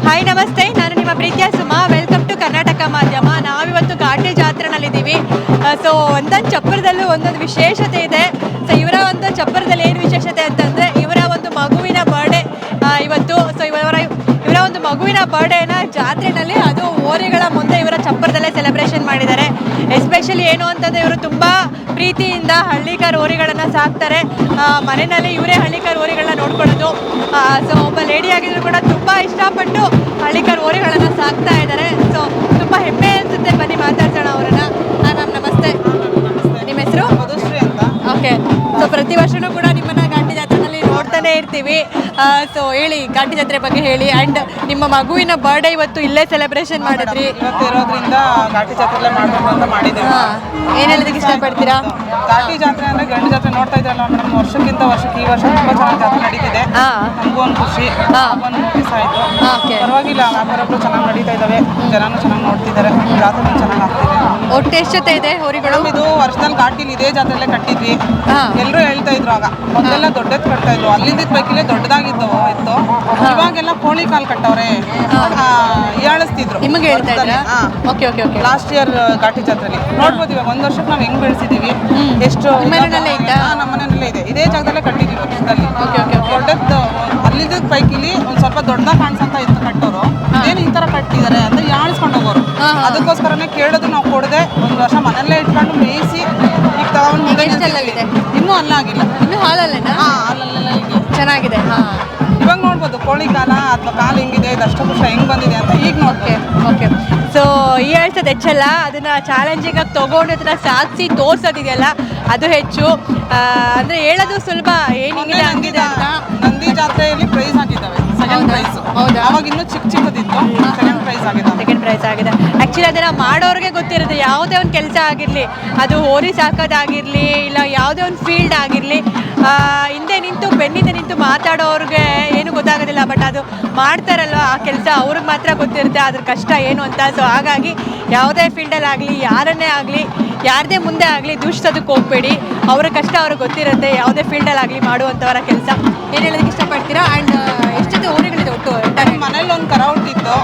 Hi ನಮಸ್ತೆ, ನಾನು ನಿಮ್ಮ ಪ್ರೀತಿಯ ಸುಮಾ. ವೆಲ್ಕಮ್ ಟು ಕರ್ನಾಟಕ ಮಾಧ್ಯಮ. ನಾವಿವತ್ತು ಘಾಟಿ ಜಾತ್ರೆನಲ್ಲಿದ್ದೀವಿ. ಸೊ ಒಂದೊಂದು ಚಪ್ಪರದಲ್ಲೂ ಒಂದೊಂದು ವಿಶೇಷತೆ ಇದೆ. ಸೊ ಇವರ ಒಂದು ಚಪ್ಪರದಲ್ಲಿ ಏನು ವಿಶೇಷತೆ ಅಂತಂದರೆ ಇವರ ಒಂದು ಮಗುವಿನ ಬರ್ಡೇ ಇವತ್ತು. ಸೊ ಇವರ ಒಂದು ಮಗುವಿನ ಬರ್ಡೇನ ಜಾತ್ರೆಯಲ್ಲಿ ಅದು ಓರಿಗಳ ಮುಂದೆ ಇವರ ಚಪ್ಪರದಲ್ಲೇ ಸೆಲೆಬ್ರೇಷನ್ ಮಾಡಿದ್ದಾರೆ. ಎಸ್ಪೆಷಲಿ ಏನು ಅಂತಂದರೆ ಇವರು ತುಂಬ ಪ್ರೀತಿಯಿಂದ ಹಳ್ಳಿಕಾರ್ ಓರಿಗಳನ್ನು ಸಾಕ್ತಾರೆ. ಮನೆಯಲ್ಲಿ ಇವರೇ ಹಳ್ಳಿಕಾರ್ ಓರಿಗಳನ್ನ ನೋಡ್ಕೊಳ್ಳೋದು. ಸೊ ಒಬ್ಬ ಲೇಡಿ ಆಗಿದ್ರು ಕೂಡ ತುಂಬ ಇಷ್ಟಪಟ್ಟು ಹಳ್ಳಿಕಾರ್ ಓರಿಗಳನ್ನು ಸಾಕ್ತಾ ಇದ್ದಾರೆ. ಸೊ ತುಂಬ ಹೆಮ್ಮೆ ಅನಿಸುತ್ತೆ. ಬನ್ನಿ ಮಾತಾಡ್ಸೋಣ ಅವರನ್ನು. ಮ್ಯಾಮ್ ನಮಸ್ತೆ. ನಿಮ್ಮ ಹೆಸರು? ಮಧುಶ್ರೀ ಅಂತ. ಓಕೆ. ಸೊ ಪ್ರತಿ ವರ್ಷವೂ ಕೂಡ ನಿಮ್ಮನ್ನು ಘಾಟಿ ಜಾತ್ರೆಯಲ್ಲಿ ನೋಡ್ತಾನೆ ಇರ್ತೀವಿ. ಸೊ ಹೇಳಿ, ಘಾಟಿ ಜಾತ್ರೆ ಬಗ್ಗೆ ಹೇಳಿ. ಆ್ಯಂಡ್ ನಿಮ್ಮ ಮಗುವಿನ ಬರ್ಡೇ ಇವತ್ತು ಇಲ್ಲೇ ಸೆಲೆಬ್ರೇಷನ್ ಮಾಡಿದ್ರಿ. ಇವತ್ತು ಇರೋದ್ರಿಂದ ಘಾಟಿ ಜಾತ್ರೆ ಮಾಡಬೇಕು ಅಂತ ಮಾಡಿದ್ದೀವಿ. ಏನು ಹೇಳೋದಕ್ಕೆ ಇಷ್ಟಪಡ್ತೀರಾ? ಘಾಟಿ ಜಾತ್ರೆ ಅಂದರೆ ಗಂಡು ಜಾತ್ರೆ ನೋಡ್ತಾ ಇದ್ರಲ್ಲ ಮೇಡಮ್, ವರ್ಷಕ್ಕಿಂತ ವರ್ಷಕ್ಕೆ ಈ ವರ್ಷ ತುಂಬ ಚೆನ್ನಾಗಿ ಜಾತ್ರೆ ನಡೀತಿದೆ. ನಮಗೂ ಒಂದು ಖುಷಿ, ಒಂದು ನೋಟಿಸ್ ಆಯಿತು. ಪರವಾಗಿಲ್ಲ, ವ್ಯಾಪಾರಗಳು ಚೆನ್ನಾಗಿ ನಡೀತಾ ಇದ್ದಾವೆ, ಜನನೂ ಚೆನ್ನಾಗಿ ನೋಡ್ತಿದ್ದಾರೆ, ಜಾತ್ರೆ ಚೆನ್ನಾಗಿ ಆಗ್ತಿದೆ. ಒಟ್ಟು ಎಷ್ಟು ಜೊತೆ ಇದೆ ಹೋರಿಗಳು? ಇದು ವರ್ಷದಲ್ಲಿ ಘಾಟಿಲಿ ಇದೇ ಜಾತ್ರೆಲ್ಲೇ ಕಟ್ಟಿದ್ವಿ. ಎಲ್ಲರೂ ಹೇಳ್ತಾ ಇದ್ರು ಆಗ ಮೊದಲೆಲ್ಲ ದೊಡ್ಡದು ಕಟ್ತಾ ಇದ್ರು, ಅಲ್ಲಿದ್ದ ಪೈಕಿಲೆ ದೊಡ್ಡದಾಗಿದ್ದವು ಇತ್ತು. ಇವಾಗೆಲ್ಲ ಕೋಳಿ ಕಾಲು ಕಟ್ಟವ್ರೆ, ಹೀಯಾಳಿಸ್ತಿದ್ರು. ನಿಮಗೆ ಹೇಳ್ತಾ ಇದ್ರಾ? Okay okay okay. Last year Ghati ಜಾತ್ರೆಲಿ ನೋಡ್ಬೋದು. ಇವಾಗ ಒಂದು ವರ್ಷಕ್ಕೆ ನಾವು ಹೆಂಗ್ ಬೆಳೆಸಿದೀವಿ, ಎಷ್ಟು ಮನೆಯಲ್ಲೇ ಇತ್ತಾ? ನಮ್ಮ ಮನೆಯಲ್ಲೇ ಇದೆ, ಇದೇ ಜಾಗದಲ್ಲೇ ಕಟ್ಟಿದೀವಿ ವರ್ಷದಲ್ಲಿ. Okay okay okay. ದೊಡ್ಡದ್ದು ಅಲ್ಲಿದ್ದ ಪೈಕಿಲಿ ಒಂದು ಸ್ವಲ್ಪ ದೊಡ್ಡದಾಗಿ ಕಾಣಿಸಂತ ಇತ್ತು ಕಟ್ಟೋರು, ಏನು ಈ ತರ ಕಟ್ಟಿದ್ದಾರೆ ಅಂತ ಯಾಣಿಸ್ಕೊಂಡು ಹೋಗೋರು. ಅದಕ್ಕೋಸ್ಕರನೇ ಕೇಳೋದು ನಾವು ಕೊಡದೆ ಒಂದು ವರ್ಷ ಮನೆಯಲ್ಲೇ ಇಟ್ಕೊಂಡು ಮೇಯಿಸಿ ಈಗ ತಗೊಂಡು ಮುಂದೆ ಇನ್ನೂ ಅಲ್ಲಾಗಿಲ್ಲ. ಇನ್ನೂ ಹಾಲಲ್ಲೇನಾ? ಅಲ್ಲೆಲ್ಲ ಇದೆ, ಚೆನ್ನಾಗಿದೆ. ಇವಾಗ ನೋಡ್ಬೋದು ಕೋಳಿ ಕಾಲ ಅಥವಾ ಕಾಲು ಹೆಂಗಿದೆ, ಇದಷ್ಟು ವರ್ಷ ಹೆಂಗ್ ಬಂದಿದೆ ಅಂತ ಈಗ ನೋಡ್ಕೆ. ಓಕೆ. ಸೊ ಈ ಹೇಳ್ತದೆ ಹೆಚ್ಚಲ್ಲ, ಅದನ್ನ ಚಾಲೆಂಜಿಂಗ್ ಆಗಿ ತಗೊಂಡು ಹತ್ರ ಸಾಧಿಸಿ ತೋರ್ಸೋದಿದೆಯಲ್ಲ ಅದು ಹೆಚ್ಚು. ಅಂದ್ರೆ ಹೇಳೋದು ಸುಲಭ, ಏನಿದೆ ಹಂಗಿದೆ ಅಂತ. ನಂದಿ ಜಾತ್ರೆಯಲ್ಲಿ ಪ್ರೈಸ್ ಹಾಕಿದ್ದಾವೆ, ಸೆಕೆಂಡ್ ಪ್ರೈಸ್. ಹೌದಾ? ಅವಾಗ ಇನ್ನೂ ಚಿಕ್ಕದಿತ್ತು, ಸೆಕೆಂಡ್ ಪ್ರೈಸ್ ಆಗಿದೆ. ಸೆಕೆಂಡ್ ಪ್ರೈಸ್ ಆಗಿದೆ. ಆ್ಯಕ್ಚುಲಿ ಅದನ್ನು ಮಾಡೋರಿಗೆ ಗೊತ್ತಿರುತ್ತೆ. ಯಾವುದೇ ಒಂದು ಕೆಲಸ ಆಗಿರಲಿ, ಅದು ಹೋರಿ ಸಾಕೋದಾಗಿರಲಿ ಇಲ್ಲ ಯಾವುದೇ ಒಂದು ಫೀಲ್ಡ್ ಆಗಿರಲಿ, ಹಿಂದೆ ನಿಂತು ಬೆನ್ನಿಂದ ನಿಂತು ಮಾತಾಡೋರಿಗೆ ಏನು ಗೊತ್ತಾಗೋದಿಲ್ಲ. ಬಟ್ ಅದು ಮಾಡ್ತಾರಲ್ವ ಆ ಕೆಲಸ, ಅವ್ರಿಗೆ ಮಾತ್ರ ಗೊತ್ತಿರುತ್ತೆ ಅದ್ರ ಕಷ್ಟ ಏನು ಅಂತ. ಸೊ ಹಾಗಾಗಿ ಯಾವುದೇ ಫೀಲ್ಡಲ್ಲಿ ಆಗಲಿ, ಯಾರನ್ನೇ ಆಗಲಿ, ಯಾರದೇ ಮುಂದೆ ಆಗಲಿ ದೂಷಿಸೋದಕ್ಕೆ ಹೋಗಬೇಡಿ. ಅವರ ಕಷ್ಟ ಅವ್ರಿಗೆ ಗೊತ್ತಿರುತ್ತೆ, ಯಾವುದೇ ಫೀಲ್ಡಲ್ಲಿ ಆಗಲಿ ಮಾಡುವಂಥವರ ಕೆಲಸ. ಏನು ಹೇಳೋದಕ್ಕೆ ಇಷ್ಟಪಡ್ತೀರಾ? ಆ್ಯಂಡ್ ಎಷ್ಟೊಂದು ಹೋರಿಗಳಿದೆ ಒಟ್ಟು? ಮನೇಲಿ ಒಂದು ಕರ ಹುಟ್ಟಿತ್ತು,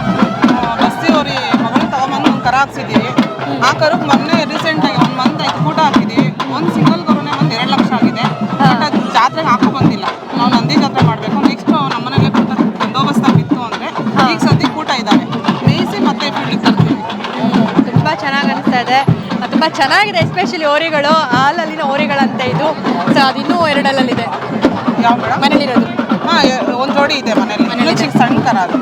ಬಸ್ಸಿ ಹೋರಿ ಮಗಳು ತಗೊಂಬಂದು ಒಂದು ಕರ ಹಾಕ್ಸಿದ್ದೀವಿ. ಆ ಕರುಗೆ ಮೊನ್ನೆ ರೀಸೆಂಟಾಗಿ 1 ಮಂತ್ ಆಯ್ತು ಊಟ ಹಾಕಿದ್ದೀವಿ. ಒಂದು ಸಿಂಗಲ್ ಕರುನೇ ಒಂದು 2 ಲಕ್ಷ ಆಗಿದೆ. ಬಟ್ ಅದು ಜಾತ್ರೆಗೆ ಹಾಕೋ ಬಂದಿಲ್ಲ. ನಾವು ನಂದಿ ಜಾತ್ರೆ ಮಾಡಬೇಕು. ನೆಕ್ಸ್ಟ್ ನಮ್ಮನೇಲೆ ಬಂದೋಬಸ್ತಾಗಿತ್ತು ಅಂದರೆ ಈಗ ಸದ್ಯಕ್ಕೆ ಊಟ ಇದ್ದಾವೆ, ಮೇಯಿಸಿ ಮತ್ತೆ ಫೀಲ್ಡಿಗೆ ತರ್ತೀವಿ. ತುಂಬ ಚೆನ್ನಾಗಿ ಅನಿಸ್ತಾ ಇದೆ, ತುಂಬ ಚೆನ್ನಾಗಿದೆ. ಎಸ್ಪೆಷಲಿ ಹೋರಿಗಳು, ಹಾಲಲ್ಲಿನ ಹೋರಿಗಳಂತ ಇದು. ಸೊ ಅದು ಇನ್ನೂ 2 ಅಲ್ಲಲ್ಲಿದೆ. ಯಾವ ಮೇಡಮ್? ಮನೇಲಿರೋದು? ಒಂದು ಜೋಡಿ ಇದೆ ಮನೇಲಿ, ಚಿಕ್ಕ ಸಣ್ಣ ಕರ ಅದು.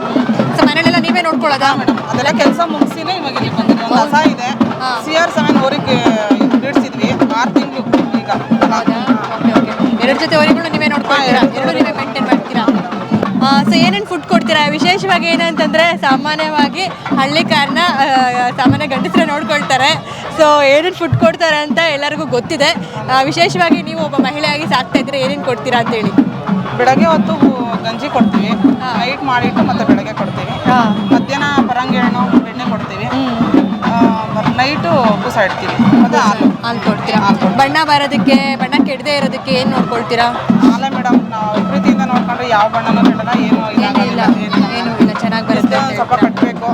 ಸೊ ಮನೇಲೆಲ್ಲ ನೀವೇ ನೋಡ್ಕೊಳ್ಳೋದಾ? ಮೇಡಮ್ ಅದೆಲ್ಲ ಕೆಲಸ ಮುಗಿಸಿನೇ ಇವಾಗ ಇಲ್ಲಿ ಬಂದಿದೆ. ಒಂದು ಹೊಸ ಇದೆ, CR7 ಹೋರಿಗೆ ಬಿಡಿಸಿದ್ವಿ, 6 ತಿಂಗಳು ಈಗ. Okay okay. 2 ಜೊತೆ ಹೋರಿಗಳು ನೀವೇ ನೋಡ್ಕೊಳ್ತೀರಾ? 2 ನೀವೇ ಮೇಂಟೈನ್ ಮಾಡ್ತೀರಾ? ಸೊ ಏನೇನು ಫುಡ್ ಕೊಡ್ತೀರಾ? ವಿಶೇಷವಾಗಿ ಏನಂತಂದರೆ ಸಾಮಾನ್ಯವಾಗಿ ಹಳ್ಳಿಕಾರನ್ನ ಸಾಮಾನ್ಯ ಗಂಡಸರೇ ನೋಡ್ಕೊಳ್ತಾರೆ. ಸೊ ಏನೇನು ಫುಡ್ ಕೊಡ್ತಾರೆ ಅಂತ ಎಲ್ಲರಿಗೂ ಗೊತ್ತಿದೆ. ವಿಶೇಷವಾಗಿ ನೀವು ಒಬ್ಬ ಮಹಿಳೆಯಾಗಿ ಸಾಕ್ತಾ ಇದ್ರೆ ಏನೇನು ಕೊಡ್ತೀರಾ ಅಂತೇಳಿ. ಬೆಳಗ್ಗೆ ಹೊತ್ತು ಗಂಜಿ ಕೊಡ್ತೀವಿ, ನೈಟ್ ಮಾಡಿಟ್ಟು ಮತ್ತೆ ಬೆಳಗ್ಗೆ ಕೊಡ್ತೀವಿ. ಮಧ್ಯಾಹ್ನ ಪರಂಗಿ ಹಣ್ಣು ಬೆಣ್ಣೆ ಕೊಡ್ತೀವಿ, ನೈಟು ಬೂಸ ಇಡ್ತೀವಿ, ಮತ್ತೆ ಹಾಲು ಕೊಡ್ತೀರಾ? ಬಣ್ಣ ಬರೋದಕ್ಕೆ, ಬಣ್ಣ ಕೆಡದೆ ಇರೋದಕ್ಕೆ ಏನು ನೋಡ್ಕೊಳ್ತೀರಾ? ಹಾಲೇ ಮೇಡಮ್, ನಾವು ಪ್ರೀತಿಯಿಂದ ನೋಡ್ಕೊಂಡ್ರೆ ಯಾವ ಬಣ್ಣನೂ ಕೆಡಲ್ಲ, ಏನೂ ಇಲ್ಲ, ಏನೂ ಇಲ್ಲ, ಚೆನ್ನಾಗಿ ಬರುತ್ತೆ. ಸ್ವಲ್ಪ ಕಟ್ಟಬೇಕು,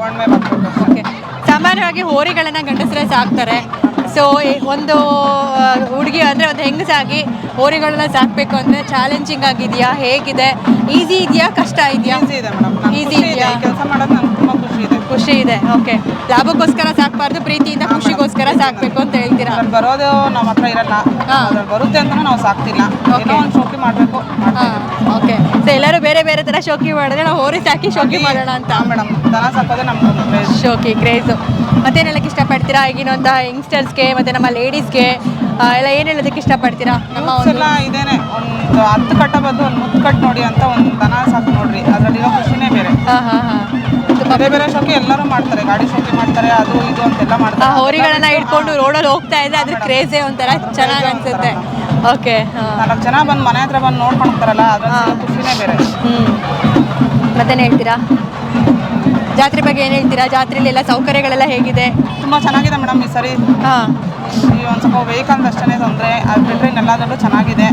ಒಣಮೆ ಬರಬೇಕು. ಓಕೆ. ಸಾಮಾನ್ಯವಾಗಿ ಹೋರಿಗಳನ್ನು ಗಂಡಸರೇ ಸಾಕ್ತಾರೆ. ಸೊ ಒಂದು ಹುಡುಗಿ ಅಂದರೆ ಒಂದು ಹೆಂಗಸಾಗಿ ಹೋರಿಗಳನ್ನ ಸಾಕಬೇಕು ಅಂದರೆ ಚಾಲೆಂಜಿಂಗ್ ಆಗಿದೆಯಾ, ಹೇಗಿದೆ? ಈಸಿ ಇದೆಯಾ, ಕಷ್ಟ ಇದೆಯಾ? ಈಸಿ ಇದೆ ಮೇಡಮ್, ಈಸಿ ಇದೆಯಾ? ಕೆಲಸ ಮಾಡೋದು ನಂಗೆ ತುಂಬ ಖುಷಿ ಇದೆ. ಖುಷಿ ಇದೆ. ಓಕೆ. ಲಾಭಕ್ಕೋಸ್ಕರ ಸಾಕಬಾರ್ದು, ಪ್ರೀತಿಯಿಂದ ಖುಷಿಗೋಸ್ಕರ ಸಾಕಬೇಕು ಅಂತ ಹೇಳ್ತೀರಾ? ಅದ್ರಲ್ಲಿ ಬರೋದು ನಮ್ಮ ಹತ್ರ ಇರಲ್ಲ, ಅದ್ರಲ್ಲಿ ಬರುತ್ತೆ ಅಂತ ನಾವು ಸಾಕ್ತಿಲ್ಲ. ಏನೋ ಒಂದು ಶೋಕಿ ಮಾಡಬೇಕು. ಓಕೆ. ಸೊ ಎಲ್ಲರೂ ಬೇರೆ ಬೇರೆ ಥರ ಶೋಕಿ ಮಾಡಿದ್ರೆ ನಾವು ಹೋರಿ ಸಾಕಿ ಶೋಕಿ ಮಾಡೋಣ ಅಂತ. ಮೇಡಮ್ ದನ ಸಾಕೋದೇ ನಮ್ಗೆ ಶೋಕಿ ಕ್ರೇಜು. ಮತ್ತೇನು ಹೇಳೋಕ್ಕೆ ಇಷ್ಟಪಡ್ತೀರಾ ಈಗಿನಂಥ ಯಂಗ್ಸ್ಟರ್ಸ್ಗೆ ಮತ್ತು ನಮ್ಮ ಲೇಡೀಸ್ಗೆ ಎಲ್ಲ ಏನು ಹೇಳೋದಕ್ಕೆ ಇಷ್ಟಪಡ್ತೀರಾ? ನಮ್ಮ ಎಲ್ಲ ಇದೇನೆ, ಒಂದು 10 ಕಟ್ಟ ಬಂದು ಒಂದು 3 ಕಟ್ ನೋಡಿ ಅಂತ ಒಂದು ದನ ಸಾಕು ನೋಡ್ರಿ, ಅದರಲ್ಲಿರೋ ಖುಷಿನೇ ಬೇರೆ. ಬೇರೆ ಬೇರೆ ಶೋಕಿ ಎಲ್ಲರೂ ಮಾಡ್ತಾರೆ, ಗಾಡಿ ಶೋಕಿ ಮಾಡ್ತಾರೆ, ಅದು ಇದು ಅಂತೆಲ್ಲ ಮಾಡ್ತಾರೆ. ಹೋರಿಗಳನ್ನ ಇಟ್ಕೊಂಡು ರೋಡಲ್ಲಿ ಹೋಗ್ತಾ ಇದ್ರೆ ಅದ್ರ ಕ್ರೇಜೇ ಒಂಥರ ಚೆನ್ನಾಗಿ ಅನ್ಸುತ್ತೆ. ಓಕೆ. 4 ಜನ ಬಂದು ಮನೆ ಹತ್ರ ಬಂದು ನೋಡ್ಕೊಂಡು ಹೋಗ್ತಾರಲ್ಲ, ಅದ್ರ ಖುಷಿನೇ ಬೇರೆ. ಮತ್ತೇನು ಹೇಳ್ತೀರಾ? ಜಾತ್ರೆ ಬಗ್ಗೆ ಏನು ಹೇಳ್ತೀರಾ? ಜಾತ್ರೆಯಲ್ಲಿ ಎಲ್ಲ ಸೌಕರ್ಯಗಳೆಲ್ಲ ಹೇಗಿದೆ? ತುಂಬ ಚೆನ್ನಾಗಿದೆ ಮೇಡಮ್ ಈ ಸರಿ. ಈ ಒಂದು ಸ್ವಲ್ಪ ವೆಹಿಕಲ್ ಅಷ್ಟೇ ತೊಂದರೆ, ಅದು ಬಿಟ್ಟರೆ ಇನ್ನೆಲ್ಲದರಲ್ಲೂ ಚೆನ್ನಾಗಿದೆ.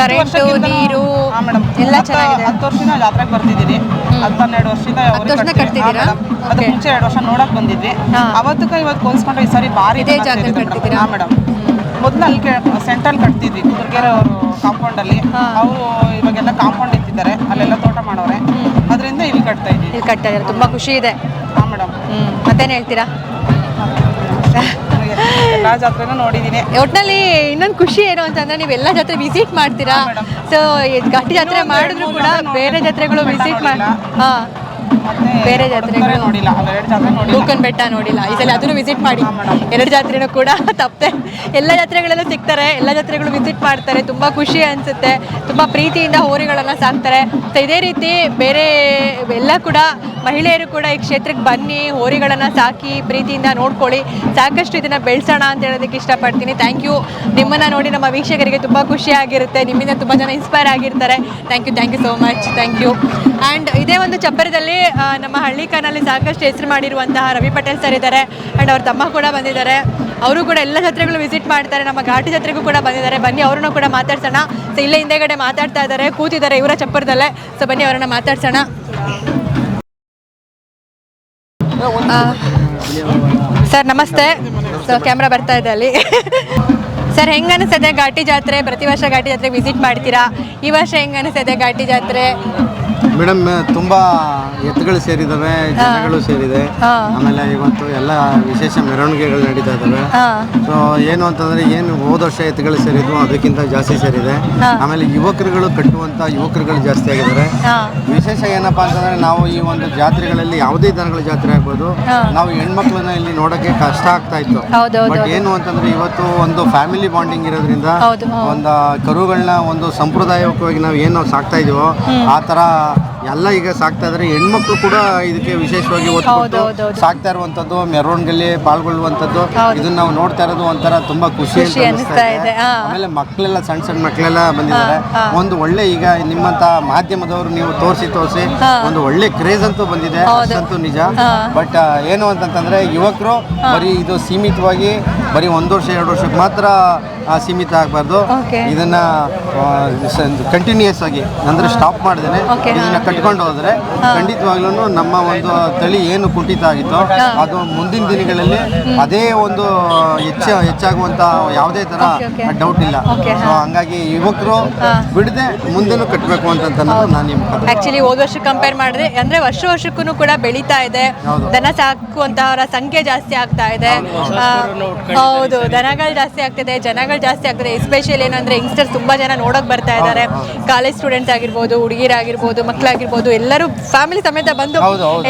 ಕರೆಂಟು, ನೀರು ಮೇಡಮ್ ಎಲ್ಲ ಚೆನ್ನಾಗಿದೆ. 10 ವರ್ಷದಿಂದ ಜಾತ್ರೆಗೆ ಬರ್ತಿದ್ದೀರಿ. 12 ವರ್ಷದಿಂದ ಅದು ಮುಂಚೆ 2 ವರ್ಷ ನೋಡಕ್ ಬಂದಿದ್ವಿ. ಅವತ್ತಕ್ಕೆ ಇವತ್ತು ಹೋಲಿಸ್ಕೊಂಡ್ರೆ ಈ ಸಾರಿ ಭಾರಿ ಮೇಡಮ್. ಮೊದಲು ಅಲ್ಲಿ ಸೆಂಟ್ರಲ್ ಕಟ್ತಿದ್ವಿ ಕುದುರ್ಗೆರೆ ಅವರು ಕಾಂಪೌಂಡಲ್ಲಿ. ಅವರು ಇವಾಗೆಲ್ಲ ಕಾಂಪೌಂಡ್ ಇಟ್ಟಿದ್ದಾರೆ, ಅಲ್ಲೆಲ್ಲ ತೋಟ ಮಾಡೋರೆ. ಅದರಿಂದ ಇಲ್ಲಿ ಕಟ್ತಾ ಇದ್ದೀವಿ. ತುಂಬಾ ಖುಷಿ ಇದೆ. ಹಾಂ ಮೇಡಮ್. ಮತ್ತೇನು ಹೇಳ್ತೀರಾ? ಎಲ್ಲ ಜಾತ್ರೆನೂ ನೋಡಿದ್ದೀನಿ. ಒಟ್ಟಿನಲ್ಲಿ ಇನ್ನೊಂದು ಖುಷಿ ಏನು ಅಂತಂದ್ರೆ ನೀವು ಎಲ್ಲ ಜಾತ್ರೆ ವಿಸಿಟ್ ಮಾಡ್ತೀರಾ. ಸೊ ಘಾಟಿ ಜಾತ್ರೆ ಮಾಡಿದ್ರು ಕೂಡ ಬೇರೆ ಜಾತ್ರೆಗಳು ವಿಸಿಟ್ ಮಾಡಿ ಬೇರೆ ಜಾತ್ರೆಗಳು ನೋಡಿಲ್ಲ, ಬೂಕನ್ ಬೆಟ್ಟ ನೋಡಿಲ್ಲ. ಈ ಸಲ ಅದನ್ನು ವಿಸಿಟ್ ಮಾಡಿ. 2 ಜಾತ್ರೆನೂ ಕೂಡ ತಪ್ಪದೆ ಎಲ್ಲ ಜಾತ್ರೆಗಳೆಲ್ಲ ಸಿಗ್ತಾರೆ, ಎಲ್ಲ ಜಾತ್ರೆಗಳು ವಿಸಿಟ್ ಮಾಡ್ತಾರೆ. ತುಂಬ ಖುಷಿ ಅನಿಸುತ್ತೆ. ತುಂಬ ಪ್ರೀತಿಯಿಂದ ಹೋರಿಗಳನ್ನು ಸಾಕ್ತಾರೆ. ಸೊ ಇದೇ ರೀತಿ ಬೇರೆ ಎಲ್ಲ ಕೂಡ ಮಹಿಳೆಯರು ಕೂಡ ಈ ಕ್ಷೇತ್ರಕ್ಕೆ ಬನ್ನಿ, ಹೋರಿಗಳನ್ನು ಸಾಕಿ ಪ್ರೀತಿಯಿಂದ ನೋಡ್ಕೊಳ್ಳಿ. ಸಾಕಷ್ಟು ಇದನ್ನು ಬೆಳೆಸೋಣ ಅಂತ ಹೇಳೋದಕ್ಕೆ ಇಷ್ಟಪಡ್ತೀನಿ. Thank you. ನಿಮ್ಮನ್ನು ನೋಡಿ ನಮ್ಮ ವೀಕ್ಷಕರಿಗೆ ತುಂಬ ಖುಷಿಯಾಗಿರುತ್ತೆ. ನಿಮ್ಮಿಂದ ತುಂಬ ಜನ ಇನ್ಸ್ಪೈರ್ ಆಗಿರ್ತಾರೆ. Thank you so much. Thank you. And ಇದೇ ಒಂದು ಚಪ್ಪರದಲ್ಲಿ ನಮ್ಮ ಹಳ್ಳಿಕಾನಲ್ಲಿ ಸಾಕಷ್ಟು ಹೆಸರು ಮಾಡಿರುವಂತಹ ರವಿ ಪಟೇಲ್ ಸರ್ ಇದ್ದಾರೆ. ಆ್ಯಂಡ್ ಅವ್ರ ತಮ್ಮ ಕೂಡ ಬಂದಿದ್ದಾರೆ. ಅವರು ಕೂಡ ಎಲ್ಲ ಜಾತ್ರೆಗಳು ವಿಸಿಟ್ ಮಾಡ್ತಾರೆ. ನಮ್ಮ ಘಾಟಿ ಜಾತ್ರೆಗೂ ಕೂಡ ಬಂದಿದ್ದಾರೆ. ಬನ್ನಿ ಅವ್ರನ್ನ ಕೂಡ ಮಾತಾಡ್ಸೋಣ. ಸೊ ಇಲ್ಲೇ ಹಿಂದೆಗಡೆ ಮಾತಾಡ್ತಾ ಇದ್ದಾರೆ, ಕೂತಿದ್ದಾರೆ ಇವರ ಚಪ್ಪರದಲ್ಲೇ. ಸೊ ಬನ್ನಿ ಅವರನ್ನ ಮಾತಾಡ್ಸೋಣ. ಸರ್ ನಮಸ್ತೆ. ಸೊ ಕ್ಯಾಮ್ರಾ ಬರ್ತಾ ಇದೆ ಅಲ್ಲಿ. ಸರ್ ಹೆಂಗೆ ಅನಿಸ್ತದೆ ಘಾಟಿ ಜಾತ್ರೆ? ಪ್ರತಿ ವರ್ಷ ಘಾಟಿ ಜಾತ್ರೆಗೆ ವಿಸಿಟ್ ಮಾಡ್ತೀರಾ, ಈ ವರ್ಷ ಹೆಂಗೆ ಅನಿಸ್ತದೆ ಘಾಟಿ ಜಾತ್ರೆ? ಮೇಡಮ್ ತುಂಬ ಎತ್ತುಗಳು ಸೇರಿದ್ದಾವೆ, ಜನಗಳು ಸೇರಿದೆ. ಆಮೇಲೆ ಇವತ್ತು ಎಲ್ಲ ವಿಶೇಷ ಮೆರವಣಿಗೆಗಳು ನಡೀತಾ ಇದ್ದಾವೆ. ಸೊ ಏನು ಅಂತಂದ್ರೆ ಏನು ಹೋದ ವರ್ಷ ಎತ್ತುಗಳು ಸೇರಿದ್ವು ಅದಕ್ಕಿಂತ ಜಾಸ್ತಿ ಸೇರಿದೆ. ಆಮೇಲೆ ಯುವಕರುಗಳು ಕಟ್ಟುವಂತ ಯುವಕರುಗಳು ಜಾಸ್ತಿ ಆಗಿದ್ದಾರೆ. ವಿಶೇಷ ಏನಪ್ಪಾ ಅಂತಂದ್ರೆ ನಾವು ಈ ಒಂದು ಜಾತ್ರೆಗಳಲ್ಲಿ ಯಾವುದೇ ದನಗಳ ಜಾತ್ರೆ ಆಗ್ಬೋದು, ನಾವು ಹೆಣ್ಮಕ್ಳನ್ನ ಇಲ್ಲಿ ನೋಡೋಕೆ ಕಷ್ಟ ಆಗ್ತಾ ಇತ್ತು. ಬಟ್ ಏನು ಅಂತಂದ್ರೆ ಇವತ್ತು ಒಂದು ಫ್ಯಾಮಿಲಿ ಬಾಂಡಿಂಗ್ ಇರೋದ್ರಿಂದ ಒಂದು ಕರುಗಳನ್ನ ಒಂದು ಸಂಪ್ರದಾಯವಾಗಿ ನಾವು ಏನು ಸಾಕ್ತಾ ಇದೀವೋ ಆ ಥರ ಎಲ್ಲ ಈಗ ಸಾಕ್ತಾ ಇದ್ದಾರೆ. ಹೆಣ್ಮಕ್ಳು ಕೂಡ ಇದಕ್ಕೆ ವಿಶೇಷವಾಗಿ ಒತ್ತು ಕೊಟ್ಟು ಸಾಕ್ತಾ ಇರುವಂತದ್ದು, ಮೆರವಣಿಗೆಯಲ್ಲಿ ಪಾಲ್ಗೊಳ್ಳುವಂತದ್ದು, ಇದನ್ನ ನಾವು ನೋಡ್ತಾ ಇರೋದು ಒಂಥರ ತುಂಬಾ ಖುಷಿ ಅನಿಸ್ತಾ ಇದೆ. ಆಮೇಲೆ ಮಕ್ಕಳೆಲ್ಲ ಸಣ್ಣ ಮಕ್ಕಳೆಲ್ಲ ಬಂದಿದ್ದಾರೆ. ಒಂದು ಒಳ್ಳೆ ಈಗ ನಿಮ್ಮಂತ ಮಾಧ್ಯಮದವರು ನೀವು ತೋರಿಸಿ ಒಂದು ಒಳ್ಳೆ ಕ್ರೇಜ್ ಅಂತೂ ಬಂದಿದೆ, ಅದಂತೂ ನಿಜ. ಬಟ್ ಏನು ಅಂತಂತಂದ್ರೆ ಯುವಕರು ಬರೀ ಇದು ಸೀಮಿತವಾಗಿ ಬರೀ 1 ವರ್ಷ 2 ವರ್ಷಕ್ಕೆ ಮಾತ್ರ ಸೀಮಿತ ಆಗಬಾರ್ದು. ಇದನ್ನ ಕಂಟಿನ್ಯೂಸ್ ಆಗಿ ಅಂದ್ರೆ ಸ್ಟಾಪ್ ಮಾಡ್ದೇನೆ ಇದನ್ನ ಕಟ್ಕೊಂಡು ಹೋದ್ರೆ ಖಂಡಿತವಾಗ್ಲೂ ನಮ್ಮ ಒಂದು ತಳಿ ಏನು ಕುಂಠಿತ ಆಗಿತ್ತು ಅದು ಮುಂದಿನ ದಿನಗಳಲ್ಲಿ ಅದೇ ಒಂದು ಹೆಚ್ಚಾಗುವಂತ ಯಾವುದೇ ತರ ಡೌಟ್ ಇಲ್ಲ. ಸೊ ಹಂಗಾಗಿ ಯುವಕರು ಬಿಡದೆ ಮುಂದೆನೂ ಕಟ್ಟಬೇಕು ಅಂತ ನಾನು ನಿಮ್ಗೆ ಆಕ್ಚುಲಿ ಹೋದ ವರ್ಷ ಕಂಪೇರ್ ಮಾಡಿದ್ರೆ ಅಂದ್ರೆ ವರ್ಷಕ್ಕೂ ಕೂಡ ಬೆಳೀತಾ ಇದೆ. ದನ ಸಾಕುವಂತವರ ಸಂಖ್ಯೆ ಜಾಸ್ತಿ ಆಗ್ತಾ ಇದೆ. ಹೌದು, ದನಗಳು ಜಾಸ್ತಿ ಆಗ್ತಿದೆ, ಜನಗಳು ಜಾಸ್ತಿ ಆಗ್ತದೆ. ಎಸ್ಪೆಷಲಿ ಏನಂದ್ರೆ ಯಂಗ್ಸ್ಟರ್ಸ್ ತುಂಬಾ ಜನ ನೋಡಕ್ ಬರ್ತಾ ಇದ್ದಾರೆ. ಕಾಲೇಜ್ ಸ್ಟೂಡೆಂಟ್ಸ್ ಆಗಿರ್ಬೋದು, ಹುಡುಗಿರಾಗಿರ್ಬೋದು, ಮಕ್ಕಳಾಗಿರ್ಬೋದು, ಎಲ್ಲರೂ ಫ್ಯಾಮಿಲಿ ಸಮೇತ ಬಂದು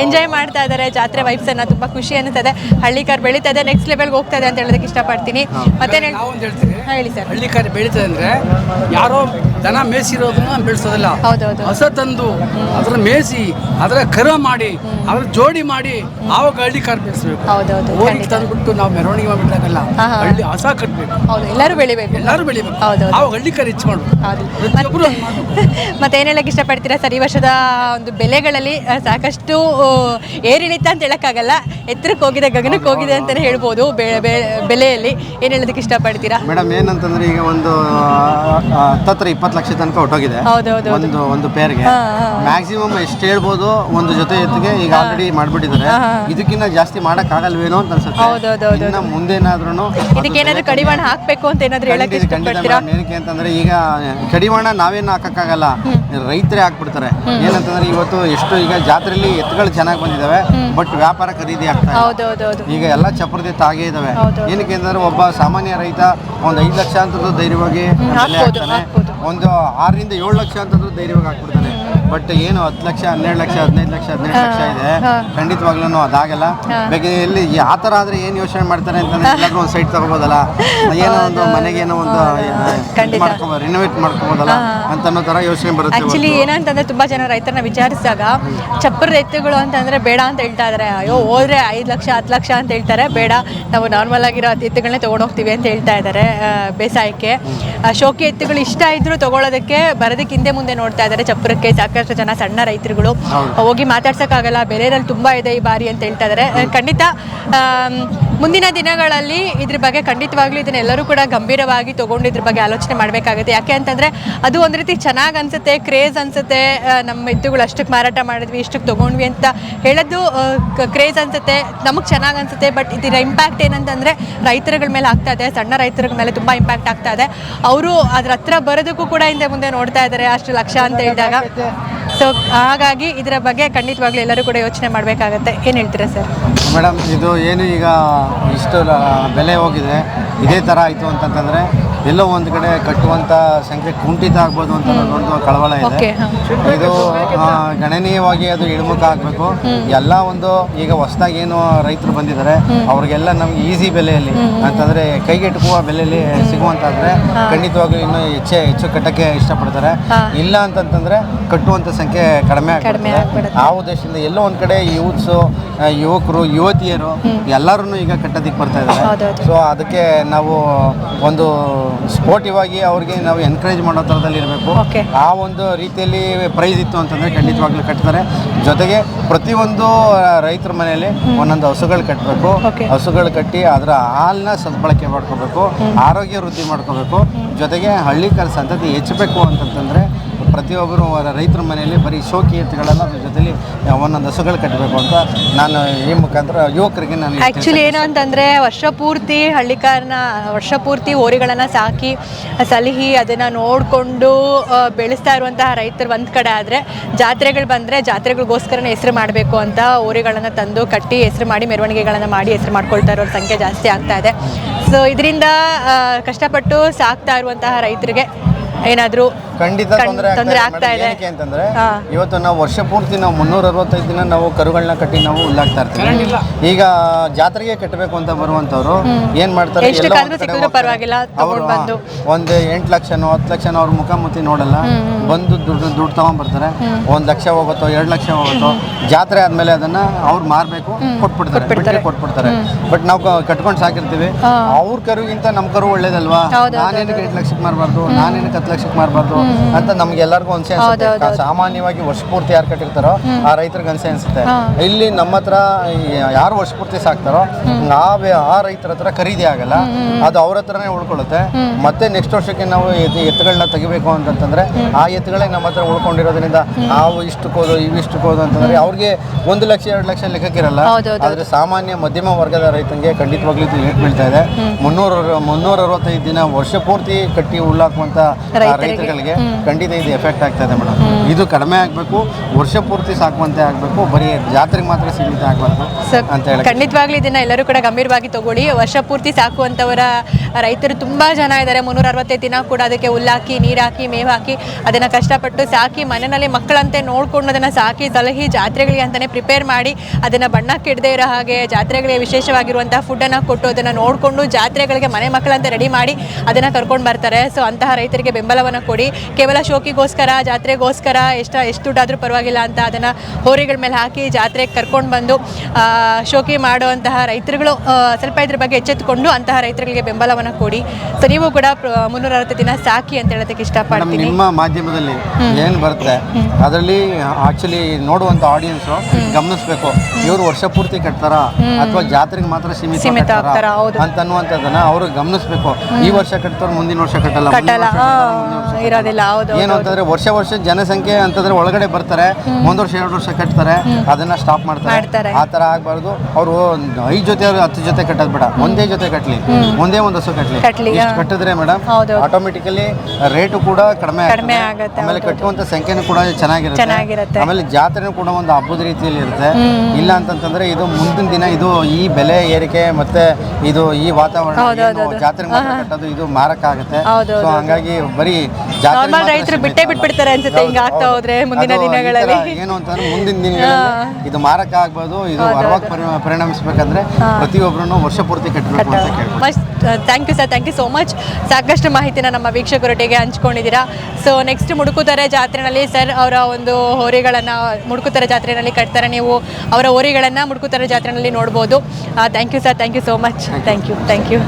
ಎಂಜಾಯ್ ಮಾಡ್ತಾ ಇದ್ದಾರೆ ಜಾತ್ರೆ ವೈಬ್ಸ್ ಅನ್ನ. ತುಂಬಾ ಖುಷಿ ಅನಿಸ್ತದೆ. ಹಳ್ಳಿಕಾರ್ ಬೆಳೀತಾ ಇದೆ, ನೆಕ್ಸ್ಟ್ ಲೆವೆಲ್ಗೆ ಹೋಗ್ತಾ ಇದೆ ಅಂತ ಹೇಳೋದಕ್ಕೆ ಇಷ್ಟಪಡ್ತೀನಿ. ಮತ್ತೆ ಹೇಳಿ ಸರ್. ಹಳ್ಳಿಕಾರ್ ಬೆಳೀತದೆ ಅಂದ್ರೆ ಯಾರೋ ದನ ಮೇಯಿಸಿರೋದನ್ನ ಬೆಳೆಸೋದಿಲ್ಲ, ಹೊಸ ತಂದು ಅದರ ಮೇಯಿಸಿ ಅದರ ಕರ ಮಾಡಿ ಅದ್ರ ಜೋಡಿ ಮಾಡಿ ಆವಾಗ ಹಳ್ಳಿಕಾರ್ ಬೆಳೆಸಬೇಕು. ಊರಿಗೆ ತಂದ್ಬಿಟ್ಟು ನಾವು ಮೆರವಣಿಗೆ ಮಾಡ್ಬಿಟ್ಟಾಗಲ್ಲ, ಹಳ್ಳಿ ಹಸ ಕಟ್ಟಬೇಕು, ಎಲ್ಲರೂ ಬೆಳಿಬೇಕು. ಆವಾಗ ಹಳ್ಳಿಕಾರ್ ಹೆಚ್ಚು ಮಾಡ್ಬೇಕು. ಮತ್ತೆ ಏನ್ ಹೇಳಕ್ ಇಷ್ಟಪಡ್ತೀರಾ ಸರ್? ಈ ವರ್ಷದ ಒಂದು ಬೆಲೆಗಳಲ್ಲಿ ಸಾಕಷ್ಟು ಏರಿಳಿತ ಅಂತ ಹೇಳಕ್ಕಾಗಲ್ಲ, ಎತ್ತರಕ್ಕೆ ಹೋಗಿದೆ, ಗಗನಕ್ಕೆ ಹೋಗಿದೆ ಅಂತಾನೆ ಹೇಳ್ಬೋದು. ಬೆಲೆಯಲ್ಲಿ ಏನ್ ಹೇಳೋದಕ್ಕೆ ಇಷ್ಟಪಡ್ತೀರಾ? ಮೇಡಮ್ ಏನಂತಂದ್ರೆ ಈಗ ಒಂದು 20 ಲಕ್ಷ ತನಕ ಹೊಟ್ಟೋಗಿದೆ ಒಂದು ಪೇರ್ಗೆ. ಮ್ಯಾಕ್ಸಿಮಮ್ ಎಷ್ಟು ಹೇಳ್ಬೋದು ಒಂದು ಜೊತೆ ಎತ್ತಿಗೆ ಈಗ ಆಲ್ರೆಡಿ ಮಾಡ್ಬಿಟ್ಟಿದ್ದಾರೆ. ಇದಕ್ಕಿಂತ ಜಾಸ್ತಿ ಮಾಡಕ್ ಆಗಲ್ವೇನೋ ಅಂತ ಅನ್ಸುತ್ತೆ. ಇನ್ನ ಮುಂದೇನಾದ್ರೂ ಇದಕ್ಕೇನಾದ್ರೂ ಕಡಿವಾಣ ಹಾಕ್ಬೇಕು ಅಂತ ಏನಾದ್ರು ಹೇಳಕ್ಕೆ ಇಷ್ಟಪಡ್ತೀರಾ? ಏನಕ್ಕೆ ಅಂತಂದ್ರೆ ಈಗ ಕಡಿವಾಣ ನಾವೇನು ಹಾಕಕ್ಕಾಗಲ್ಲ, ರೈತರೇ ಹಾಕ್ಬಿಡ್ತಾರೆ. ಏನಂತಂದ್ರೆ ಇವತ್ತು ಎಷ್ಟು ಈಗ ಜಾತ್ರೆಯಲ್ಲಿ ಎತ್ತುಗಳು ಚೆನ್ನಾಗಿ ಬಂದಿದ್ದಾವೆ, ಬಟ್ ವ್ಯಾಪಾರ ಖರೀದಿ ಆಗ್ತಾ ಇದೆ. ಈಗ ಎಲ್ಲ ಚಪ್ರದ ತಾಗೇ ಇದಾವೆ. ಏನಕ್ಕೆ ಅಂತಂದ್ರೆ ಒಬ್ಬ ಸಾಮಾನ್ಯ ರೈತ ಒಂದು 5 ಲಕ್ಷ ಅಂತಂದ್ರೂ ಧೈರ್ಯವಾಗಿ ಹಾಕ್ತಾನೆ, ಒಂದು 6 ರಿಂದ 7 ಲಕ್ಷ ಅಂತಂದ್ರೂ ಧೈರ್ಯವಾಗಿ ಹಾಕ್ಬಿಡ್ತಾನೆ. ಬಟ್ ಏನು 10 ಲಕ್ಷ 12 ಲಕ್ಷ 15 ಲಕ್ಷ 18 ಲಕ್ಷ ಇದೆ, ಖಂಡಿತವಾಗ್ಲೂ ಅದಾಗಲ್ಲ. ಬೇಗ ಎಲ್ಲಿ ಆ ಥರ ಆದ್ರೆ ಏನು ಯೋಚನೆ ಮಾಡ್ತಾರೆ ಅಂತಂದ್ರೆ ಎಲ್ಲಾದ್ರೂ ಒಂದು ಸೈಟ್ ತಗೋಬೋದಲ್ಲ, ಏನೋ ಒಂದು ಮನೆಗೆ ಏನೋ ಒಂದು ರಿನೋವೇಟ್ ಮಾಡ್ಕೋಬೋದಲ್ಲ ಅಂತ ಅನ್ನೋ ತರ ಯೋಚನೆ ಬರುತ್ತೆ. ಆಕ್ಚುಲಿ ಏನಂತಂದ್ರೆ ತುಂಬಾ ಜನ ರೈತರನ್ನ ವಿಚಾರಿಸಿದಾಗ ಚಪ್ಪರದ ಎತ್ತುಗಳು ಅಂತಂದ್ರೆ ಬೇಡ ಅಂತ ಹೇಳ್ತಾ ಇದಾರೆ. ಅಯ್ಯೋ ಹೋದ್ರೆ 5 ಲಕ್ಷ 10 ಲಕ್ಷ ಅಂತ ಹೇಳ್ತಾರೆ, ಬೇಡ ನಾವು ನಾರ್ಮಲ್ ಆಗಿರೋ ಎತ್ತುಗಳನ್ನೇ ತಗೊಂಡೋಗ್ತೀವಿ ಅಂತ ಹೇಳ್ತಾ ಇದ್ದಾರೆ ಬೇಸಾಯಕ್ಕೆ. ಶೋಕಿ ಎತ್ತುಗಳು ಇಷ್ಟ ಇದ್ರು ತಗೊಳ್ಳೋದಕ್ಕೆ ಬರೋದಕ್ಕೆ ಹಿಂದೆ ಮುಂದೆ ನೋಡ್ತಾ ಇದ್ದಾರೆ ಚಪ್ಪರಕ್ಕೆ. ಸಾಕಷ್ಟು ಜನ ಸಣ್ಣ ರೈತರುಗಳು ಹೋಗಿ ಮಾತಾಡ್ಸೋಕ್ಕಾಗಲ್ಲ, ಬೆಲೆಯಲ್ಲಿ ತುಂಬಾ ಇದೆ ಈ ಬಾರಿ ಅಂತ ಹೇಳ್ತಾ ಇದ್ದಾರೆ. ಖಂಡಿತ ಮುಂದಿನ ದಿನಗಳಲ್ಲಿ ಇದ್ರ ಬಗ್ಗೆ ಖಂಡಿತವಾಗ್ಲೂ ಇದನ್ನೆಲ್ಲರೂ ಕೂಡ ಗಂಭೀರವಾಗಿ ತೊಗೊಂಡು ಇದ್ರ ಬಗ್ಗೆ ಆಲೋಚನೆ ಮಾಡಬೇಕಾಗುತ್ತೆ. ಯಾಕೆ ಅಂತಂದರೆ ಅದು ಒಂದು ರೀತಿ ಚೆನ್ನಾಗಿ ಅನಿಸುತ್ತೆ, ಕ್ರೇಜ್ ಅನಿಸುತ್ತೆ. ನಮ್ಮ ಎತ್ತುಗಳು ಅಷ್ಟಕ್ಕೆ ಮಾರಾಟ ಮಾಡಿದ್ವಿ, ಇಷ್ಟಕ್ಕೆ ತೊಗೊಂಡ್ವಿ ಅಂತ ಹೇಳೋದು ಕ್ರೇಜ್ ಅನಿಸುತ್ತೆ, ನಮಗೆ ಚೆನ್ನಾಗಿ ಅನಿಸುತ್ತೆ. ಬಟ್ ಇದರ ಇಂಪ್ಯಾಕ್ಟ್ ಏನಂತಂದರೆ ರೈತರುಗಳ ಮೇಲೆ ಆಗ್ತಾ ಇದೆ, ಸಣ್ಣ ರೈತರ ಮೇಲೆ ತುಂಬ ಇಂಪ್ಯಾಕ್ಟ್ ಆಗ್ತಾ ಇದೆ. ಅವರು ಅದ್ರ ಹತ್ರ ಬರೋದಕ್ಕೂ ಕೂಡ ಹಿಂದೆ ಮುಂದೆ ನೋಡ್ತಾ ಇದ್ದಾರೆ ಅಷ್ಟು ಲಕ್ಷ ಅಂತ ಹೇಳಿದಾಗ. ಸೊ ಹಾಗಾಗಿ ಇದರ ಬಗ್ಗೆ ಖಂಡಿತವಾಗ್ಲೂ ಎಲ್ಲರೂ ಕೂಡ ಯೋಚನೆ ಮಾಡಬೇಕಾಗತ್ತೆ. ಏನು ಹೇಳ್ತೀರಾ ಸರ್? ಮೇಡಮ್, ಇದು ಏನು ಈಗ ಇಷ್ಟು ಬೆಲೆ ಹೋಗಿದೆ, ಇದೇ ಥರ ಆಯಿತು ಅಂತಂತಂದರೆ ಎಲ್ಲೋ ಒಂದು ಕಡೆ ಕಟ್ಟುವಂಥ ಸಂಖ್ಯೆ ಕುಂಠಿತ ಆಗ್ಬೋದು ಅಂತ ಒಂದು ಕಳವಳ ಇದೆ. ಇದು ಗಣನೀಯವಾಗಿ ಅದು ಇಳಿಮುಖ ಆಗಬೇಕು. ಎಲ್ಲ ಒಂದು ಈಗ ಹೊಸದಾಗಿ ಏನು ರೈತರು ಬಂದಿದ್ದಾರೆ ಅವ್ರಿಗೆಲ್ಲ ನಮ್ಗೆ ಈಸಿ ಬೆಲೆಯಲ್ಲಿ ಅಂತಂದರೆ ಕೈಗೆಟುಕುವ ಬೆಲೆಯಲ್ಲಿ ಸಿಗುವಂತಾದರೆ ಖಂಡಿತವಾಗ್ಲೂ ಇನ್ನೂ ಹೆಚ್ಚು ಕಟ್ಟಕ್ಕೆ ಇಷ್ಟಪಡ್ತಾರೆ. ಇಲ್ಲ ಅಂತಂತಂದರೆ ಕಟ್ಟುವಂಥ ಸಂಖ್ಯೆ ಕಡಿಮೆ ಆಗ್ತದೆ. ಆ ಉದ್ದೇಶದಿಂದ ಎಲ್ಲೋ ಒಂದು ಕಡೆ ಯೂತ್ಸು, ಯುವಕರು, ಯುವತಿಯರು ಎಲ್ಲರೂ ಈಗ ಕಟ್ಟೋದಕ್ಕೆ ಬರ್ತಾ ಇದ್ದಾರೆ. ಸೊ ಅದಕ್ಕೆ ನಾವು ಒಂದು ಸ್ಪೋರ್ಟಿವ್ ಆಗಿ ಅವ್ರಿಗೆ ನಾವು ಎನ್ಕರೇಜ್ ಮಾಡೋ ಥರದಲ್ಲಿ ಇರಬೇಕು. ಆ ಒಂದು ರೀತಿಯಲ್ಲಿ ಪ್ರೈಸ್ ಇತ್ತು ಅಂತಂದರೆ ಖಂಡಿತವಾಗ್ಲೂ ಕಟ್ತಾರೆ. ಜೊತೆಗೆ ಪ್ರತಿಯೊಂದು ರೈತರ ಮನೆಯಲ್ಲಿ ಒಂದೊಂದು ಹಸುಗಳು ಕಟ್ಟಬೇಕು. ಹಸುಗಳು ಕಟ್ಟಿ ಅದರ ಹಾಲನ್ನ ಸದ್ಬಳಕೆ ಮಾಡ್ಕೋಬೇಕು, ಆರೋಗ್ಯ ವೃದ್ಧಿ ಮಾಡ್ಕೋಬೇಕು. ಜೊತೆಗೆ ಹಳ್ಳಿಕರ ಸಂತತಿ ಹೆಚ್ಚಬೇಕು ಅಂತಂತಂದರೆ ಪ್ರತಿಯೊಬ್ಬರು ರೈತರ ಮನೆಯಲ್ಲಿ ಬರೀ ಶೋಕಿ ಎತ್ತುಗಳೆಲ್ಲ ಅದ್ರ ಜೊತೆಲಿ ಒಂದೊಂದು ಹಸುಗಳು ಕಟ್ಟಬೇಕು ಅಂತ ನಾನು ಈ ಮುಖಾಂತರ ಯುವಕರಿಗೆ ನಾನು ಆ್ಯಕ್ಚುಲಿ ಏನು ಅಂತಂದರೆ ವರ್ಷ ಪೂರ್ತಿ ಹೋರಿಗಳನ್ನು ಸಾಕಿ ಸಲಹಿ ಅದನ್ನು ನೋಡಿಕೊಂಡು ಬೆಳೆಸ್ತಾ ಇರುವಂತಹ ರೈತರು ಒಂದು ಕಡೆ ಆದರೆ, ಜಾತ್ರೆಗಳು ಬಂದರೆ ಜಾತ್ರೆಗಳಿಗೋಸ್ಕರನೇ ಹೆಸರು ಮಾಡಬೇಕು ಅಂತ ಹೋರಿಗಳನ್ನು ತಂದು ಕಟ್ಟಿ ಹೆಸರು ಮಾಡಿ ಮೆರವಣಿಗೆಗಳನ್ನು ಮಾಡಿ ಹೆಸರು ಮಾಡ್ಕೊಳ್ತಾ ಇರೋರ ಸಂಖ್ಯೆ ಜಾಸ್ತಿ ಆಗ್ತಾ ಇದೆ. ಸೊ ಇದರಿಂದ ಕಷ್ಟಪಟ್ಟು ಸಾಕ್ತಾ ಇರುವಂತಹ ರೈತರಿಗೆ ಏನಾದರೂ ಖಂಡಿತ ತೊಂದರೆ ಆಗ್ತಾ ಇದೆ. ಏನಕ್ಕೆ ಅಂತಂದ್ರೆ ಇವತ್ತು ನಾವು ವರ್ಷ ಪೂರ್ತಿ ನಾವು 365 ದಿನ ನಾವು ಕರುಗಳನ್ನ ಕಟ್ಟಿ ನಾವು ಹುಲ್ಲಾಗ್ತಾ ಇರ್ತೀವಿ. ಈಗ ಜಾತ್ರೆಗೆ ಕಟ್ಟಬೇಕು ಅಂತ ಬರುವಂತವ್ರು ಏನ್ ಮಾಡ್ತಾರೆ, ಅವರು ಒಂದು 8 ಲಕ್ಷನೋ 10 ಲಕ್ಷನೋ ಅವ್ರ ಮುಖಾಮುಖಿ ನೋಡಲ್ಲ, ಬಂದು ದುಡ್ಡು ತಗೊಂಡ್ಬರ್ತಾರೆ. 1 ಲಕ್ಷ ಹೋಗುತ್ತೋ 2 ಲಕ್ಷ ಹೋಗುತ್ತೋ, ಜಾತ್ರೆ ಆದ್ಮೇಲೆ ಅದನ್ನ ಅವ್ರು ಮಾರ್ಬೇಕು, ಕೊಟ್ಬಿಡ್ತಾರೆ. ಬಟ್ ನಾವು ಕಟ್ಕೊಂಡು ಸಾಕಿರ್ತೀವಿ. ಅವ್ರ ಕರುಗಿಂತ ನಮ್ಮ ಕರು ಒಳ್ಳೇದಲ್ವಾ, ನಾನೇನಕ್ಕೆ 8 ಲಕ್ಷಕ್ಕೆ ಮಾರಬಾರ್ದು, ನಾನೇನಕ್ಕೆ 10 ಲಕ್ಷಕ್ಕೆ ಮಾರಬಾರ್ದು ಅಂತ ನಮ್ಗೆ ಎಲ್ಲರಿಗೂ ಅನ್ಸೆ ಅನ್ಸುತ್ತೆ. ಸಾಮಾನ್ಯವಾಗಿ ವರ್ಷ ಪೂರ್ತಿ ಯಾರು ಕಟ್ಟಿರ್ತಾರೋ ಆ ರೈತರಿಗೆ ಅನ್ಸೆ ಅನ್ಸುತ್ತೆ. ಇಲ್ಲಿ ನಮ್ಮ ಹತ್ರ ಯಾರು ವರ್ಷ ಪೂರ್ತಿ ಸಾಕ್ತಾರೋ ಆ ರೈತರ ಹತ್ರ ಖರೀದಿ ಆಗಲ್ಲ, ಅದು ಅವ್ರ ಹತ್ರನೇ ಉಳ್ಕೊಳ್ಳುತ್ತೆ. ಮತ್ತೆ ನೆಕ್ಸ್ಟ್ ವರ್ಷಕ್ಕೆ ನಾವು ಎತ್ತುಗಳನ್ನ ತೆಗಿಬೇಕು ಅಂತಂದ್ರೆ ಆ ಎತ್ತುಗಳೇ ನಮ್ಮ ಹತ್ರ ಉಳ್ಕೊಂಡಿರೋದ್ರಿಂದ ನಾವು ಇಷ್ಟಕ್ಕೋದು ಇವಿಷ್ಟಕ್ಕೋದು ಅಂತಂದ್ರೆ ಅವ್ರಿಗೆ 1 ಲಕ್ಷ 2 ಲಕ್ಷ ಲೆಕ್ಕಕ್ಕಿರಲ್ಲ. ಆದ್ರೆ ಸಾಮಾನ್ಯ ಮಧ್ಯಮ ವರ್ಗದ ರೈತನಿಗೆ ಖಂಡಿತವಾಗ್ಲೂ ಇದು ರೇಟ್ ಬೀಳ್ತಾ ಇದೆ. 365 ದಿನ ವರ್ಷ ಪೂರ್ತಿ ಕಟ್ಟಿ ಹುಲ್ಲಾಕುವಂತ ರೈತರಿಗೆ ಖಂಡಿತ ಇದು ಎಫೆಕ್ಟ್ ಆಗ್ತಾ ಇದೆ ಮೇಡಮ್. ಇದು ಕಡಿಮೆ ಆಗಬೇಕು, ವರ್ಷ ಪೂರ್ತಿ ಸಾಕುವಂತೆ ಆಗಬೇಕು, ಬರೀ ಜಾತ್ರೆಗೆ ಮಾತ್ರ ಸೀಮಿತ ಆಗಬಾರ್ದು ಅಂತ ಹೇಳಿ ಖಂಡಿತವಾಗ್ಲೂ ಇದನ್ನ ಎಲ್ಲರೂ ಕೂಡ ಗಂಭೀರವಾಗಿ ತಗೊಳ್ಳಿ. ವರ್ಷ ಪೂರ್ತಿ ಸಾಕುವಂಥವರ ರೈತರು ತುಂಬಾ ಜನ ಇದ್ದಾರೆ. 365 ದಿನ ಕೂಡ ಅದಕ್ಕೆ ಹುಲ್ಲಾಕಿ, ನೀರಾಕಿ, ಮೇವು ಹಾಕಿ ಅದನ್ನ ಕಷ್ಟಪಟ್ಟು ಸಾಕಿ ಮನೆಯಲ್ಲಿ ಮಕ್ಕಳಂತೆ ನೋಡ್ಕೊಂಡು ಅದನ್ನ ಸಾಕಿ ಸಲಹಿ ಜಾತ್ರೆಗಳಿಗೆ ಅಂತಾನೆ ಪ್ರಿಪೇರ್ ಮಾಡಿ ಅದನ್ನ ಬಣ್ಣಕ್ಕೆ ಇಡದೇ ಇರೋ ಹಾಗೆ ಜಾತ್ರೆಗಳಿಗೆ ವಿಶೇಷವಾಗಿರುವಂತಹ ಫುಡ್ಡನ್ನು ಕೊಟ್ಟು ಅದನ್ನ ನೋಡಿಕೊಂಡು ಜಾತ್ರೆಗಳಿಗೆ ಮನೆ ಮಕ್ಕಳಂತೆ ರೆಡಿ ಮಾಡಿ ಅದನ್ನ ಕರ್ಕೊಂಡು ಬರ್ತಾರೆ. ಸೊ ಅಂತಹ ರೈತರಿಗೆ ಬೆಂಬಲವನ್ನು ಕೊಡಿ. ಕೇವಲ ಶೋಕಿಗೋಸ್ಕರ, ಜಾತ್ರೆಗೋಸ್ಕರ ಎಷ್ಟು ದುಡ್ಡಾದರೂ ಪರವಾಗಿಲ್ಲ ಅಂತ ಅದನ್ನು ಹೋರಿಗಳ ಮೇಲೆ ಹಾಕಿ ಜಾತ್ರೆಗೆ ಕರ್ಕೊಂಡು ಬಂದು ಶೋಕಿ ಮಾಡುವಂತಹ ರೈತರುಗಳು ಸ್ವಲ್ಪ ಇದ್ರ ಬಗ್ಗೆ ಎಚ್ಚೆತ್ತುಕೊಂಡು ಅಂತಹ ರೈತರಿಗೆ ಬೆಂಬಲವನ್ನು ಕೊಡಿ. ಸೊ ನೀವು ಕೂಡ 360 ದಿನ ಸಾಕಿ ಅಂತ ಹೇಳೋದಕ್ಕೆ ಇಷ್ಟಪಡ್ತೀನಿ. ನಿಮ್ಮ ಮಾಧ್ಯಮದಲ್ಲಿ ಏನು ಬರುತ್ತೆ ಅದರಲ್ಲಿ ಆಕ್ಚುಲಿ ನೋಡುವಂಥ ಆಡಿಯನ್ಸ್ ಗಮನಿಸಬೇಕು, ಇವರು ವರ್ಷ ಪೂರ್ತಿ ಕಟ್ತಾರ ಅಥವಾ ಜಾತ್ರೆಗೆ ಮಾತ್ರ ಸೀಮಿತ ಆಗ್ತಾರ ಅಂತ ಅನ್ನುವಂಥದ್ದನ್ನ ಅವರು ಗಮನಿಸಬೇಕು. ಈ ವರ್ಷ ಕಟ್ತಾರೆ, ಮುಂದಿನ ವರ್ಷ ಕಟ್ಟಲ್ಲ ಇರೋದಿಲ್ಲ. ಏನು ಅಂತಂದ್ರೆ ವರ್ಷ ಜನಸಂಖ್ಯೆ ಅಂತಂದ್ರೆ ಒಳಗಡೆ ಬರ್ತಾರೆ, 1 ವರ್ಷ 2 ವರ್ಷ ಕಟ್ತಾರೆ, ಅದನ್ನ ಸ್ಟಾಪ್ ಮಾಡ್ತಾರೆ. ಆ ತರ ಆಗ್ಬಾರ್ದು. ಅವರು 5 ಜೊತೆ 10 ಜೊತೆ ಕಟ್ಟೋದು ಬೇಡ, ಒಂದೇ ಜೊತೆ ಕಟ್ಲಿ, ಒಂದೇ ಒಂದು ಹಸು ಕಟ್ಲಿ. ಇಷ್ಟು ಕಟ್ಟಿದ್ರೆ ಮೇಡಮ್ ಆಟೋಮೆಟಿಕಲಿ ರೇಟು ಕೂಡ ಕಡಿಮೆ ಆಗುತ್ತೆ. ಆಮೇಲೆ ಕಟ್ಟುವಂತ ಸಂಖ್ಯೆನೂ ಕೂಡ ಚೆನ್ನಾಗಿರುತ್ತೆ. ಆಮೇಲೆ ಜಾತ್ರೆನೂ ಕೂಡ ಒಂದು ಹಬ್ಬದ ರೀತಿಯಲ್ಲಿ ಇರುತ್ತೆ. ಇಲ್ಲ ಅಂತಂದ್ರೆ ಇದು ಮುಂದಿನ ದಿನ ಇದು ಈ ಬೆಲೆ ಏರಿಕೆ ಮತ್ತೆ ಇದು ಈ ವಾತಾವರಣ ಜಾತ್ರೆ ಕಟ್ಟೋದು ಇದು ಮಾರಕ ಆಗುತ್ತೆ. ಸೊ ಹಂಗಾಗಿ ಬರೀ ರೈತರು ಬಿಟ್ಬಿಡ್ತಾರೆ ಅನ್ಸುತ್ತೆ ಹಿಂಗ ಆಗ್ತಾ ಹೋದ್ರೆ ಮುಂದಿನ ದಿನಗಳಲ್ಲಿ. ಏನು ಅಂತಂದ್ರೆ ಮುಂದಿನ ದಿನಗಳಲ್ಲಿ ಇದು ಮಾರಕ ಆಗ್ಬೋದು, ಇದು ವರವಾಗಿ ಪರಿಣಮಿಸಬೇಕಂದ್ರೆ ಪ್ರತಿಯೊಬ್ಬರನ್ನು ವರ್ಷ ಪೂರ್ತಿ ಕಟ್ಟಬೇಕು ಅಂತ ಕೇಳ್ಬೋದು. Thank you sir, thank you so much. ಸಾಕಷ್ಟು ಮಾಹಿತಿನ ನಮ್ಮ ವೀಕ್ಷಕರೊಟ್ಟಿಗೆ ಹಂಚ್ಕೊಂಡಿದ್ದೀರಾ. ಸೊ ನೆಕ್ಸ್ಟ್ ಮುಡುಕುತೊರೆ ಜಾತ್ರೆನಲ್ಲಿ ಸರ್ ಅವರ ಒಂದು ಹೋರಿಗಳನ್ನು ಮುಡುಕುತೊರೆ ಜಾತ್ರೆಯಲ್ಲಿ ಕಟ್ತಾರೆ. ನೀವು ಅವರ ಹೋರಿಗಳನ್ನು ಮುಡುಕುತೊರೆ ಜಾತ್ರೆಯಲ್ಲಿ ನೋಡ್ಬೋದು. Thank you sir, thank you so much. Thank you.